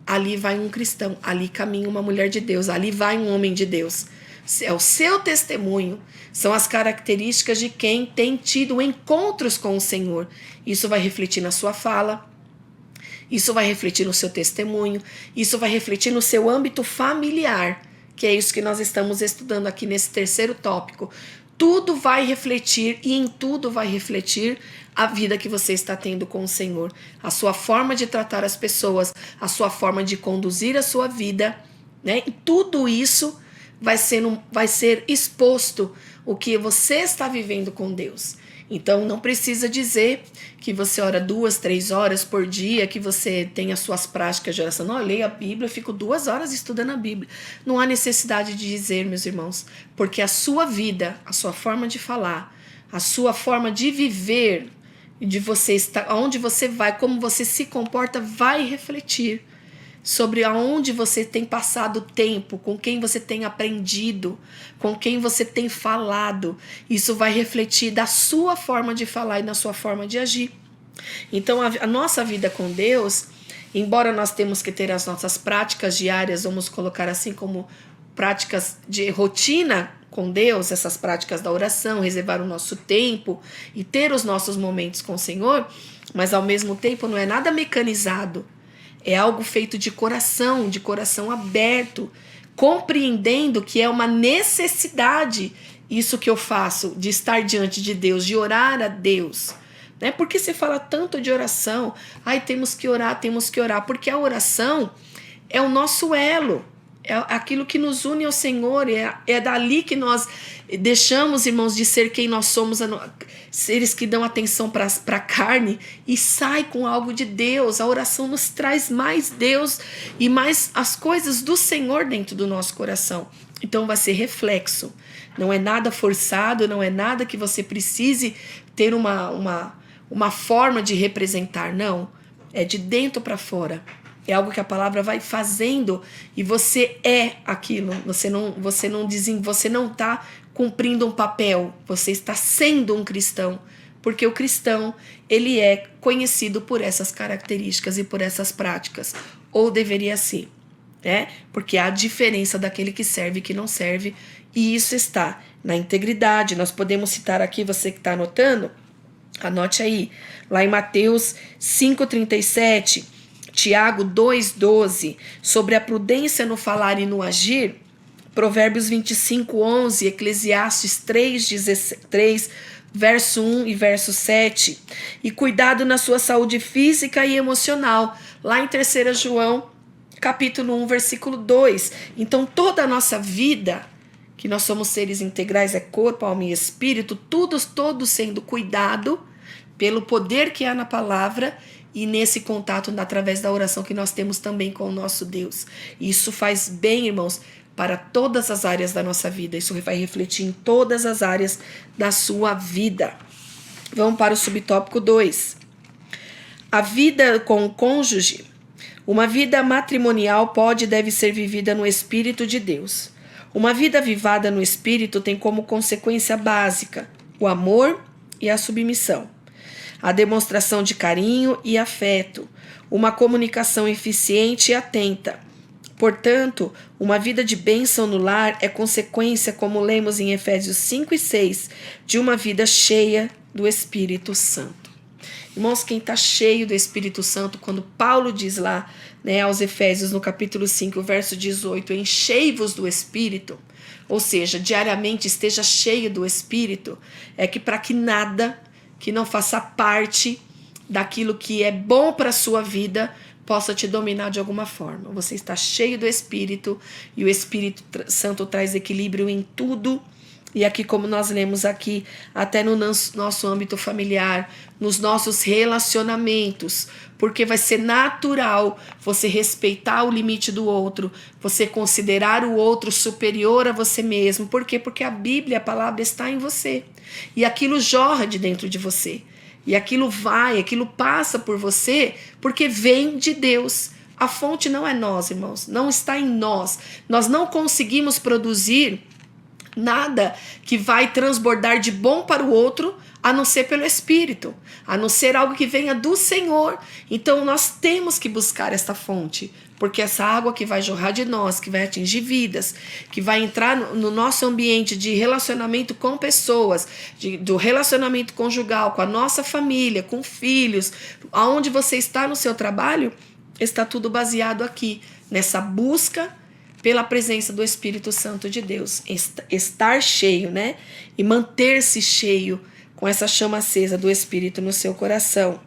ali vai um cristão, ali caminha uma mulher de Deus, ali vai um homem de Deus. É o seu testemunho, são as características de quem tem tido encontros com o Senhor. Isso vai refletir na sua fala, isso vai refletir no seu testemunho, isso vai refletir no seu âmbito familiar, que é isso que nós estamos estudando aqui nesse terceiro tópico. Tudo vai refletir e em tudo vai refletir a vida que você está tendo com o Senhor. A sua forma de tratar as pessoas, a sua forma de conduzir a sua vida, né? E tudo isso vai ser exposto o que você está vivendo com Deus. Então não precisa dizer que você ora 2, 3 horas por dia, que você tem as suas práticas de oração. Não, eu leio a Bíblia, eu fico 2 horas estudando a Bíblia. Não há necessidade de dizer, meus irmãos, porque a sua vida, a sua forma de falar, a sua forma de viver, de você estar, aonde você vai, como você se comporta, vai refletir sobre aonde você tem passado tempo, com quem você tem aprendido, com quem você tem falado. Isso vai refletir da sua forma de falar e na sua forma de agir. Então, a nossa vida com Deus, embora nós temos que ter as nossas práticas diárias, vamos colocar assim como práticas de rotina com Deus, essas práticas da oração, reservar o nosso tempo e ter os nossos momentos com o Senhor, mas ao mesmo tempo não é nada mecanizado, é algo feito de coração aberto, compreendendo que é uma necessidade isso que eu faço, de estar diante de Deus, de orar a Deus. Né? Por que se fala tanto de oração? Ai, temos que orar, porque a oração é o nosso elo, é aquilo que nos une ao Senhor, é dali que nós deixamos, irmãos, de ser quem nós somos, seres que dão atenção para a carne e sai com algo de Deus. A oração nos traz mais Deus e mais as coisas do Senhor dentro do nosso coração. Então vai ser reflexo, não é nada forçado, não é nada que você precise ter uma forma de representar, não, é de dentro para fora. É algo que a palavra vai fazendo e você é aquilo. Você não está cumprindo um papel. Você está sendo um cristão. Porque o cristão, ele é conhecido por essas características e por essas práticas. Ou deveria ser. Né? Porque há a diferença daquele que serve e que não serve. E isso está na integridade. Nós podemos citar aqui, você que está anotando, anote aí. Lá em Mateus 5,37... Tiago 2,12, sobre a prudência no falar e no agir, Provérbios 25,11, Eclesiastes 3,13, verso 1 e verso 7, e cuidado na sua saúde física e emocional, lá em 3 João, capítulo 1, versículo 2. Então toda a nossa vida, que nós somos seres integrais, é corpo, alma e espírito, todos sendo cuidado pelo poder que há na palavra e nesse contato através da oração que nós temos também com o nosso Deus. Isso faz bem, irmãos, para todas as áreas da nossa vida. Isso vai refletir em todas as áreas da sua vida. Vamos para o subtópico 2. A vida com o cônjuge. Uma vida matrimonial pode e deve ser vivida no Espírito de Deus. Uma vida vivada no Espírito tem como consequência básica o amor e a submissão, a demonstração de carinho e afeto, uma comunicação eficiente e atenta. Portanto, uma vida de bênção no lar é consequência, como lemos em Efésios 5 e 6, de uma vida cheia do Espírito Santo. Irmãos, quem está cheio do Espírito Santo, quando Paulo diz lá, né, aos Efésios, no capítulo 5, verso 18, enchei-vos do Espírito, ou seja, diariamente esteja cheio do Espírito, é que para que nada que não faça parte daquilo que é bom para a sua vida possa te dominar de alguma forma. Você está cheio do Espírito e o Espírito Santo traz equilíbrio em tudo. E aqui, como nós lemos aqui, até no nosso âmbito familiar, nos nossos relacionamentos, porque vai ser natural você respeitar o limite do outro, você considerar o outro superior a você mesmo. Por quê? Porque a Bíblia, a palavra está em você. E aquilo jorra de dentro de você. E aquilo passa por você, porque vem de Deus. A fonte não é nós, irmãos, não está em nós. Nós não conseguimos produzir nada que vai transbordar de bom para o outro, a não ser pelo Espírito, a não ser algo que venha do Senhor. Então nós temos que buscar esta fonte, porque essa água que vai jorrar de nós, que vai atingir vidas, que vai entrar no nosso ambiente de relacionamento com pessoas, do relacionamento conjugal, com a nossa família, com filhos, aonde você está no seu trabalho, está tudo baseado aqui, nessa busca pela presença do Espírito Santo de Deus. Estar cheio, né? E manter-se cheio com essa chama acesa do Espírito no seu coração.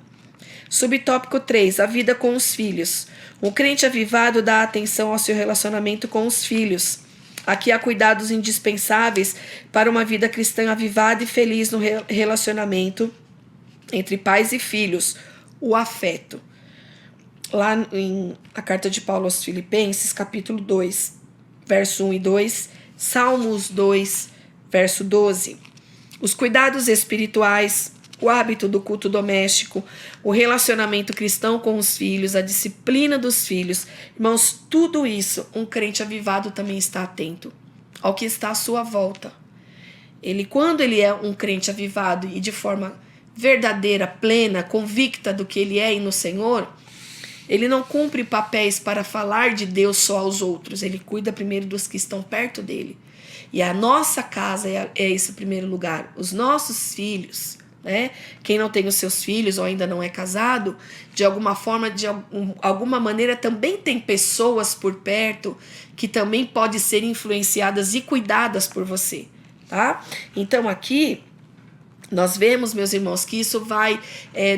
Subtópico 3. A vida com os filhos. Um crente avivado dá atenção ao seu relacionamento com os filhos. Aqui há cuidados indispensáveis para uma vida cristã avivada e feliz no relacionamento entre pais e filhos. O afeto. Lá em a carta de Paulo aos Filipenses, capítulo 2, verso 1 e 2, Salmos 2, verso 12. Os cuidados espirituais, o hábito do culto doméstico, o relacionamento cristão com os filhos, a disciplina dos filhos. Irmãos, tudo isso, um crente avivado também está atento ao que está à sua volta. Quando ele é um crente avivado e de forma verdadeira, plena, convicta do que ele é e no Senhor, Ele não cumpre papéis para falar de Deus só aos outros. Ele cuida primeiro dos que estão perto dele. E a nossa casa é esse primeiro lugar. Os nossos filhos, né? Quem não tem os seus filhos ou ainda não é casado, de alguma forma, de alguma maneira, também tem pessoas por perto que também podem ser influenciadas e cuidadas por você, tá? Então aqui nós vemos, meus irmãos, que isso vai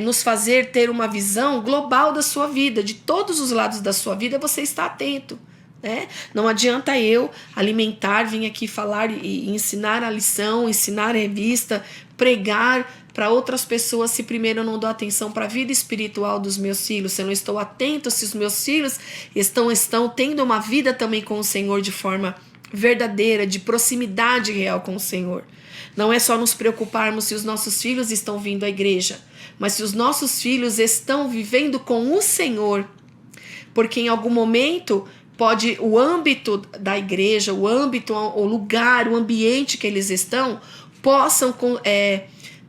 nos fazer ter uma visão global da sua vida, de todos os lados da sua vida, você está atento, né? Não adianta eu alimentar, vir aqui falar e ensinar a lição, ensinar a revista, pregar para outras pessoas se primeiro eu não dou atenção para a vida espiritual dos meus filhos, se eu não estou atento se os meus filhos estão tendo uma vida também com o Senhor de forma verdadeira, de proximidade real com o Senhor. Não é só nos preocuparmos se os nossos filhos estão vindo à igreja, mas se os nossos filhos estão vivendo com o Senhor, porque em algum momento pode o âmbito da igreja, o âmbito, o lugar, o ambiente que eles estão, possam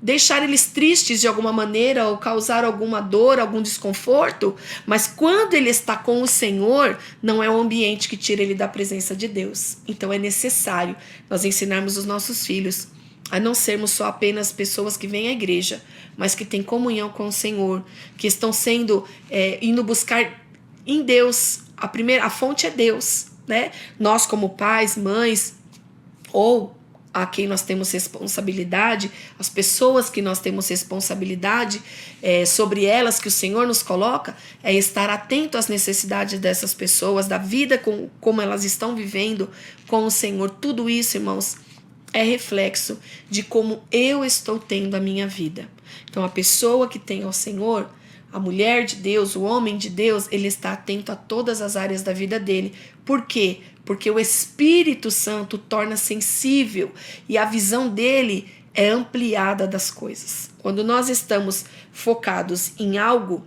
deixar eles tristes de alguma maneira ou causar alguma dor, algum desconforto, mas quando ele está com o Senhor, não é o ambiente que tira ele da presença de Deus. Então é necessário nós ensinarmos os nossos filhos a não sermos só apenas pessoas que vêm à igreja, mas que têm comunhão com o Senhor, que estão indo buscar em Deus. A fonte é Deus, né? Nós como pais, mães, ou a quem nós temos responsabilidade, as pessoas que nós temos responsabilidade sobre elas, que o Senhor nos coloca, é estar atento às necessidades dessas pessoas, da vida como elas estão vivendo com o Senhor. Tudo isso, irmãos, é reflexo de como eu estou tendo a minha vida. Então, a pessoa que tem ao Senhor, a mulher de Deus, o homem de Deus, ele está atento a todas as áreas da vida dele. Por quê? Porque o Espírito Santo torna sensível e a visão dele é ampliada das coisas. Quando nós estamos focados em algo,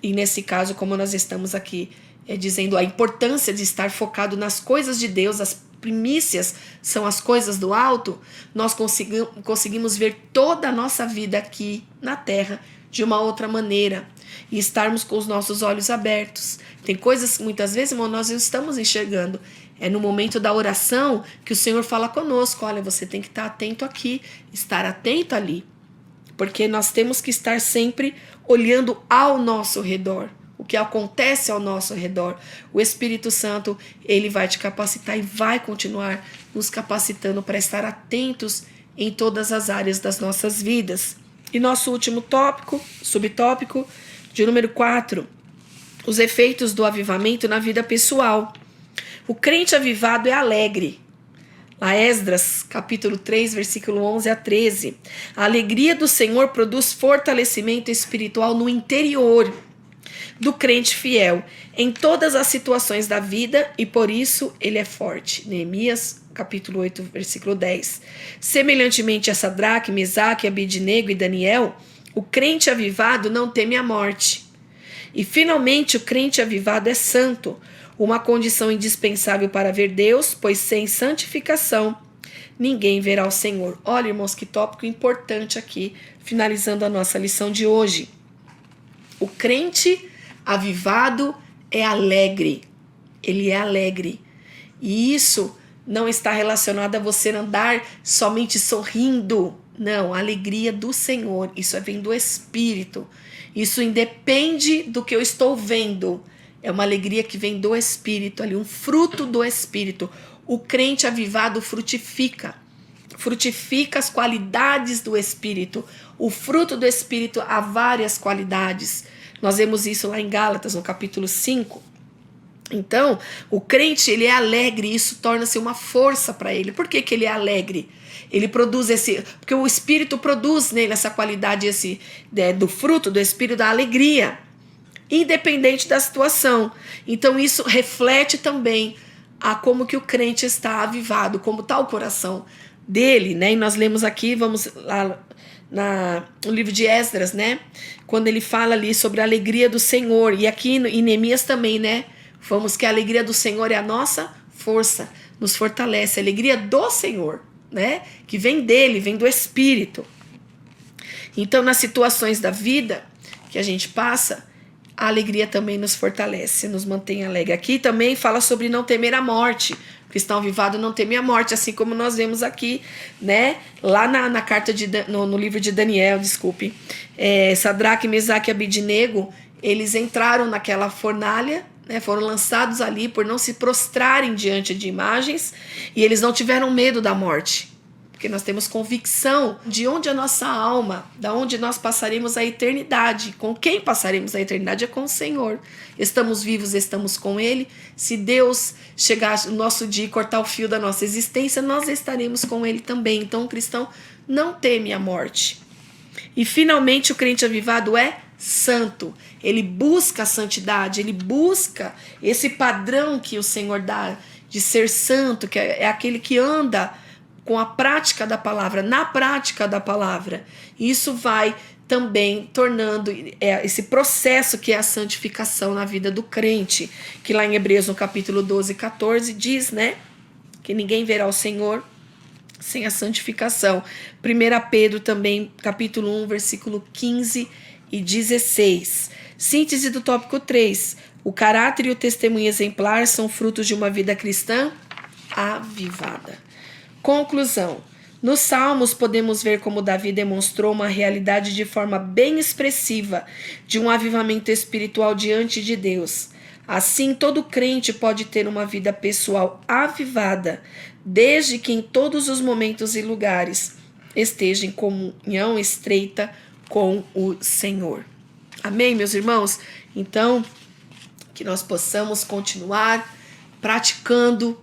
e nesse caso, como nós estamos aqui dizendo a importância de estar focado nas coisas de Deus, as primícias são as coisas do alto, nós conseguimos ver toda a nossa vida aqui na terra de uma outra maneira e estarmos com os nossos olhos abertos. Tem coisas que muitas vezes, irmão, nós não estamos enxergando. É no momento da oração que o Senhor fala conosco: olha, você tem que estar atento aqui, estar atento ali, porque nós temos que estar sempre olhando ao nosso redor, o que acontece ao nosso redor. O Espírito Santo, ele vai te capacitar e vai continuar nos capacitando para estar atentos em todas as áreas das nossas vidas. E nosso último tópico, subtópico, de número 4, os efeitos do avivamento na vida pessoal. O crente avivado é alegre. Lá Esdras, capítulo 3, versículo 11 a 13. A alegria do Senhor produz fortalecimento espiritual no interior do crente fiel, em todas as situações da vida, e por isso ele é forte. Neemias, capítulo 8, versículo 10. Semelhantemente a Sadraque, Mesaque, Abednego e Daniel, o crente avivado não teme a morte. E finalmente o crente avivado é santo, uma condição indispensável para ver Deus, pois sem santificação ninguém verá o Senhor. Olha, irmãos, que tópico importante aqui, finalizando a nossa lição de hoje. O crente avivado é alegre, ele é alegre. E isso não está relacionado a você andar somente sorrindo. Não, a alegria do Senhor, isso vem do Espírito. Isso independe do que eu estou vendo. É uma alegria que vem do Espírito ali, um fruto do Espírito. O crente avivado frutifica as qualidades do Espírito. O fruto do Espírito há várias qualidades. Nós vemos isso lá em Gálatas, no capítulo 5. Então, o crente, ele é alegre e isso torna-se uma força para ele. Por que ele é alegre? Ele produz porque o Espírito produz nele essa qualidade, do fruto do Espírito, da alegria, independente da situação. Então, isso reflete também a como que o crente está avivado, como está o coração dele, né? E nós lemos aqui, vamos lá no livro de Esdras, né? Quando ele fala ali sobre a alegria do Senhor, e aqui em Neemias também, né? Vamos que a alegria do Senhor é a nossa força, nos fortalece, a alegria do Senhor, né? Que vem dele, vem do Espírito. Então, nas situações da vida que a gente passa, a alegria também nos fortalece, nos mantém alegre. Aqui também fala sobre não temer a morte. O cristão avivado não teme a morte, assim como nós vemos aqui, né? Lá na carta no livro de Daniel, desculpe. Sadraque, Mesaque e Abidnego, eles entraram naquela fornalha, né? Foram lançados ali por não se prostrarem diante de imagens, e eles não tiveram medo da morte. Porque nós temos convicção de onde a nossa alma, da onde nós passaremos a eternidade. Com quem passaremos a eternidade é com o Senhor. Estamos vivos, estamos com Ele. Se Deus chegar o nosso dia e cortar o fio da nossa existência, nós estaremos com Ele também. Então o cristão não teme a morte. E finalmente o crente avivado é santo. Ele busca a santidade, ele busca esse padrão que o Senhor dá de ser santo, que é aquele que anda com a prática da palavra, na prática da palavra. Isso vai também tornando esse processo que é a santificação na vida do crente, que lá em Hebreus, no capítulo 12, 14, diz, né, que ninguém verá o Senhor sem a santificação. 1 Pedro também, capítulo 1, versículo 15 e 16. Síntese do tópico 3. O caráter e o testemunho exemplar são frutos de uma vida cristã avivada. Conclusão. Nos Salmos podemos ver como Davi demonstrou uma realidade de forma bem expressiva de um avivamento espiritual diante de Deus. Assim, todo crente pode ter uma vida pessoal avivada, desde que em todos os momentos e lugares esteja em comunhão estreita com o Senhor. Amém, meus irmãos? Então, que nós possamos continuar praticando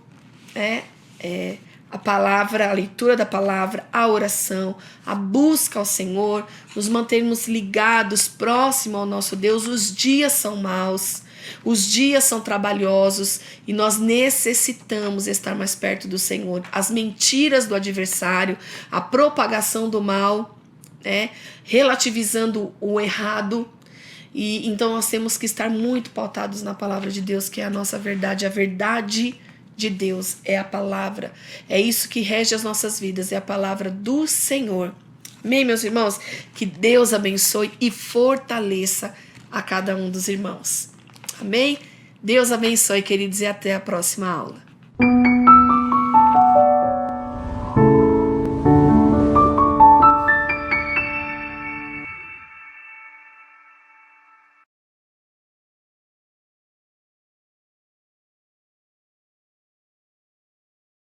a palavra, a leitura da palavra, a oração, a busca ao Senhor, nos mantermos ligados, próximo ao nosso Deus. Os dias são maus, os dias são trabalhosos e nós necessitamos estar mais perto do Senhor. As mentiras do adversário, a propagação do mal, relativizando o errado. E então nós temos que estar muito pautados na palavra de Deus, que é a nossa verdade, a verdade de Deus é a palavra, é isso que rege as nossas vidas, é a palavra do Senhor. Amém, meus irmãos? Que Deus abençoe e fortaleça a cada um dos irmãos. Amém? Deus abençoe, queridos, e até a próxima aula.